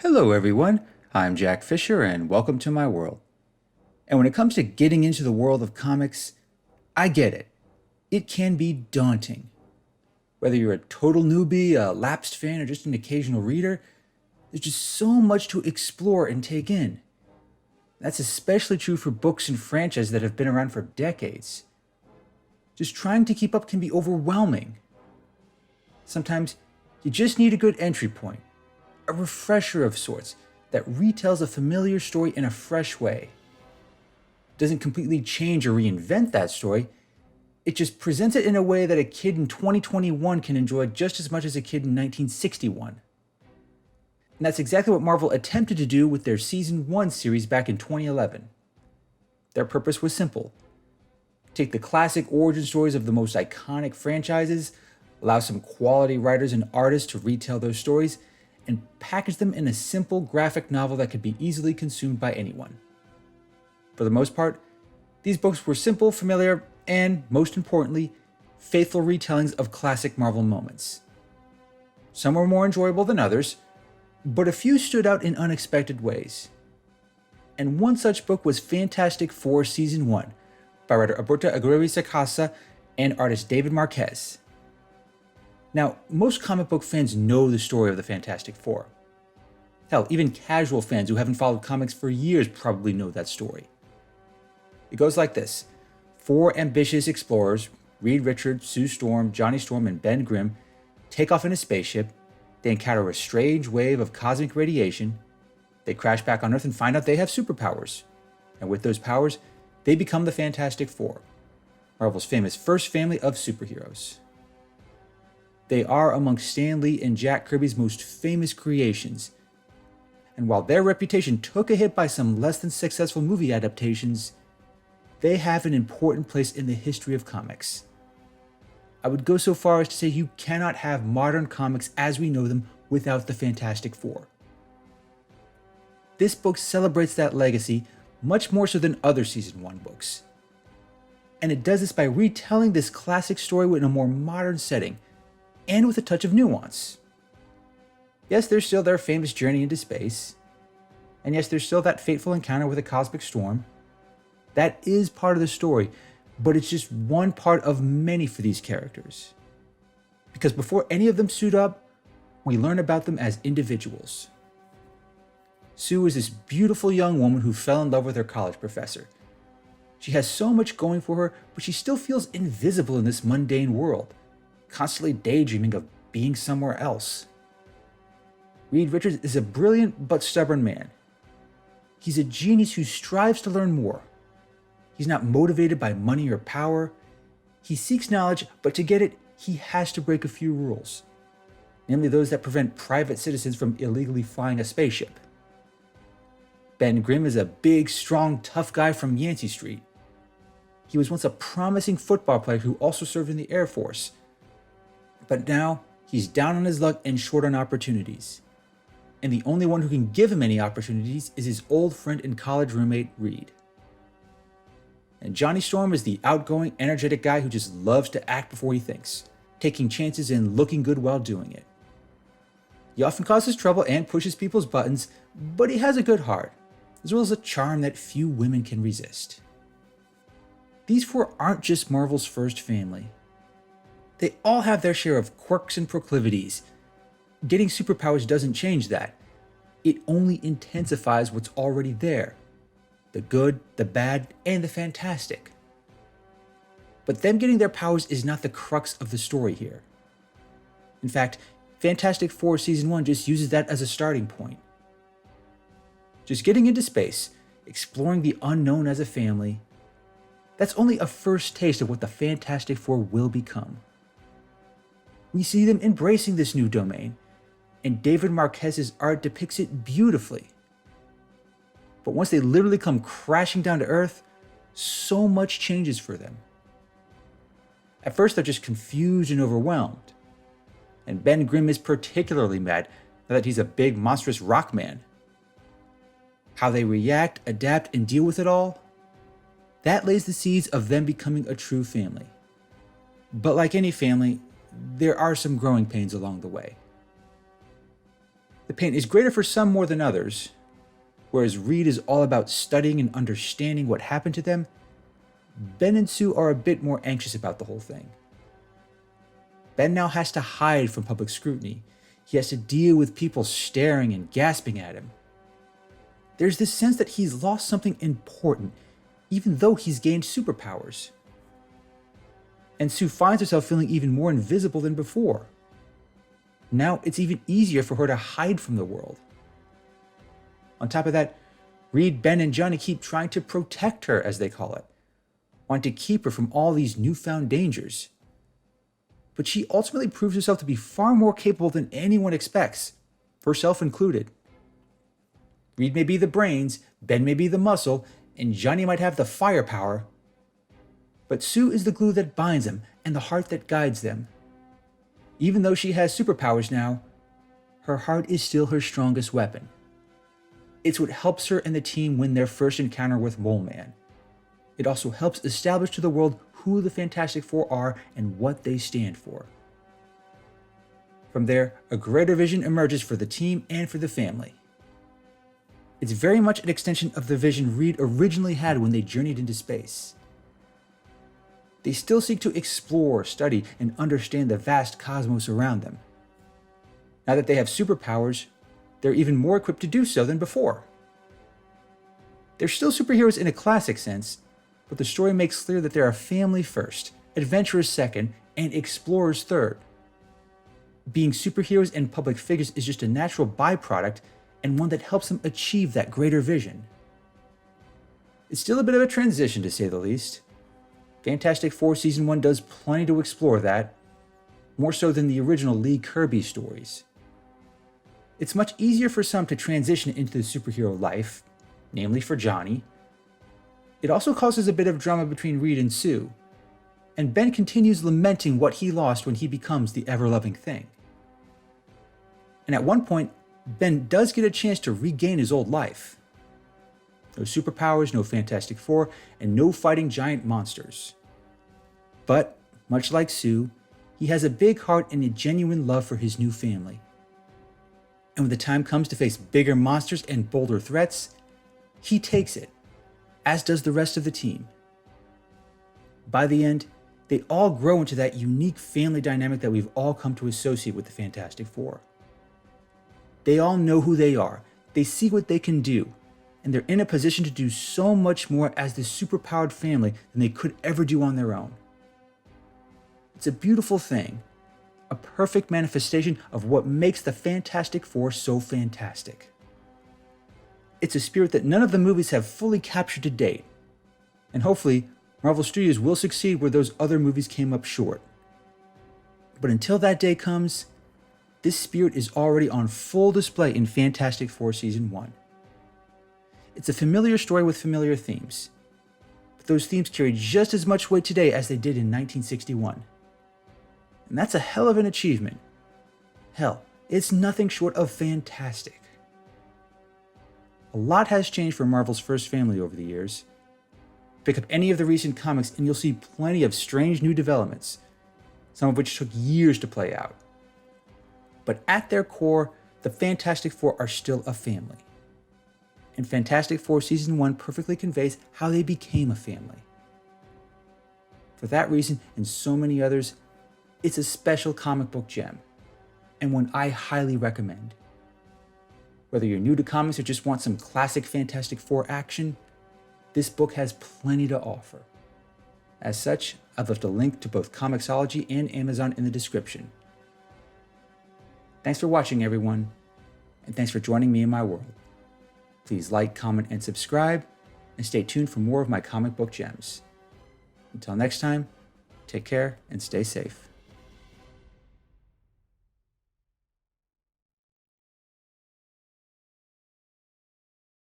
Hello everyone, I'm Jack Fisher and welcome to my world. And when it comes to getting into the world of comics, I get it. It can be daunting. Whether you're a total newbie, a lapsed fan, or just an occasional reader, there's just so much to explore and take in. That's especially true for books and franchises that have been around for decades. Just trying to keep up can be overwhelming. Sometimes you just need a good entry point, a refresher of sorts that retells a familiar story in a fresh way. It doesn't completely change or reinvent that story, it just presents it in a way that a kid in 2021 can enjoy just as much as a kid in 1961. And that's exactly what Marvel attempted to do with their Season 1 series back in 2011. Their purpose was simple: take the classic origin stories of the most iconic franchises, allow some quality writers and artists to retell those stories, and package them in a simple graphic novel that could be easily consumed by anyone. For the most part, these books were simple, familiar, and, most importantly, faithful retellings of classic Marvel moments. Some were more enjoyable than others, but a few stood out in unexpected ways. And one such book was Fantastic Four Season 1 by writer Alberto Aguirre-Sacasa and artist David Marquez. Now, most comic book fans know the story of the Fantastic Four. Hell, even casual fans who haven't followed comics for years probably know that story. It goes like this. Four ambitious explorers, Reed Richards, Sue Storm, Johnny Storm, and Ben Grimm, take off in a spaceship. They encounter a strange wave of cosmic radiation. They crash back on Earth and find out they have superpowers. And with those powers, they become the Fantastic Four, Marvel's famous first family of superheroes. They are among Stan Lee and Jack Kirby's most famous creations. And while their reputation took a hit by some less than successful movie adaptations, they have an important place in the history of comics. I would go so far as to say you cannot have modern comics as we know them without the Fantastic Four. This book celebrates that legacy much more so than other Season 1 books. And it does this by retelling this classic story in a more modern setting, and with a touch of nuance. Yes, there's still their famous journey into space, and yes, there's still that fateful encounter with a cosmic storm. That is part of the story, but it's just one part of many for these characters. Because before any of them suit up, we learn about them as individuals. Sue is this beautiful young woman who fell in love with her college professor. She has so much going for her, but she still feels invisible in this mundane world, constantly daydreaming of being somewhere else. Reed Richards is a brilliant but stubborn man. He's a genius who strives to learn more. He's not motivated by money or power. He seeks knowledge, but to get it, he has to break a few rules, namely those that prevent private citizens from illegally flying a spaceship. Ben Grimm is a big, strong, tough guy from Yancey Street. He was once a promising football player who also served in the Air Force. But now, he's down on his luck and short on opportunities. And the only one who can give him any opportunities is his old friend and college roommate, Reed. And Johnny Storm is the outgoing, energetic guy who just loves to act before he thinks, taking chances and looking good while doing it. He often causes trouble and pushes people's buttons, but he has a good heart, as well as a charm that few women can resist. These four aren't just Marvel's first family. They all have their share of quirks and proclivities. Getting superpowers doesn't change that. It only intensifies what's already there. The good, the bad, and the fantastic. But them getting their powers is not the crux of the story here. In fact, Fantastic Four Season 1 just uses that as a starting point. Just getting into space, exploring the unknown as a family, that's only a first taste of what the Fantastic Four will become. We see them embracing this new domain, and David Marquez's art depicts it beautifully. But once they literally come crashing down to Earth, so much changes for them. At first, they're just confused and overwhelmed. And Ben Grimm is particularly mad now that he's a big, monstrous rock man. How they react, adapt, and deal with it all, that lays the seeds of them becoming a true family. But like any family, there are some growing pains along the way. The pain is greater for some more than others. Whereas Reed is all about studying and understanding what happened to them, Ben and Sue are a bit more anxious about the whole thing. Ben now has to hide from public scrutiny. He has to deal with people staring and gasping at him. There's this sense that he's lost something important, even though he's gained superpowers. And Sue finds herself feeling even more invisible than before. Now it's even easier for her to hide from the world. On top of that, Reed, Ben, and Johnny keep trying to protect her, as they call it, want to keep her from all these newfound dangers. But she ultimately proves herself to be far more capable than anyone expects, herself included. Reed may be the brains, Ben may be the muscle, and Johnny might have the firepower, but Sue is the glue that binds them and the heart that guides them. Even though she has superpowers now, her heart is still her strongest weapon. It's what helps her and the team win their first encounter with Mole Man. It also helps establish to the world who the Fantastic Four are and what they stand for. From there, a greater vision emerges for the team and for the family. It's very much an extension of the vision Reed originally had when they journeyed into space. They still seek to explore, study, and understand the vast cosmos around them. Now that they have superpowers, they're even more equipped to do so than before. They're still superheroes in a classic sense, but the story makes clear that they are family first, adventurers second, and explorers third. Being superheroes and public figures is just a natural byproduct and one that helps them achieve that greater vision. It's still a bit of a transition, to say the least. Fantastic Four Season 1 does plenty to explore that, more so than the original Lee Kirby stories. It's much easier for some to transition into the superhero life, namely for Johnny. It also causes a bit of drama between Reed and Sue, and Ben continues lamenting what he lost when he becomes the ever-loving thing. And at one point, Ben does get a chance to regain his old life. No superpowers, no Fantastic Four, and no fighting giant monsters. But, much like Sue, he has a big heart and a genuine love for his new family. And when the time comes to face bigger monsters and bolder threats, he takes it, as does the rest of the team. By the end, they all grow into that unique family dynamic that we've all come to associate with the Fantastic Four. They all know who they are, they see what they can do, and they're in a position to do so much more as this superpowered family than they could ever do on their own. It's a beautiful thing, a perfect manifestation of what makes the Fantastic Four so fantastic. It's a spirit that none of the movies have fully captured to date, and hopefully Marvel Studios will succeed where those other movies came up short. But until that day comes, this spirit is already on full display in Fantastic Four Season 1. It's a familiar story with familiar themes, but those themes carry just as much weight today as they did in 1961. And that's a hell of an achievement. Hell, it's nothing short of fantastic. A lot has changed for Marvel's first family over the years. Pick up any of the recent comics and you'll see plenty of strange new developments, some of which took years to play out. But at their core, the Fantastic Four are still a family. And Fantastic Four Season 1 perfectly conveys how they became a family. For that reason, and so many others, it's a special comic book gem, and one I highly recommend. Whether you're new to comics or just want some classic Fantastic Four action, this book has plenty to offer. As such, I've left a link to both Comixology and Amazon in the description. Thanks for watching, everyone, and thanks for joining me in my world. Please like, comment, and subscribe, and stay tuned for more of my comic book gems. Until next time, take care and stay safe.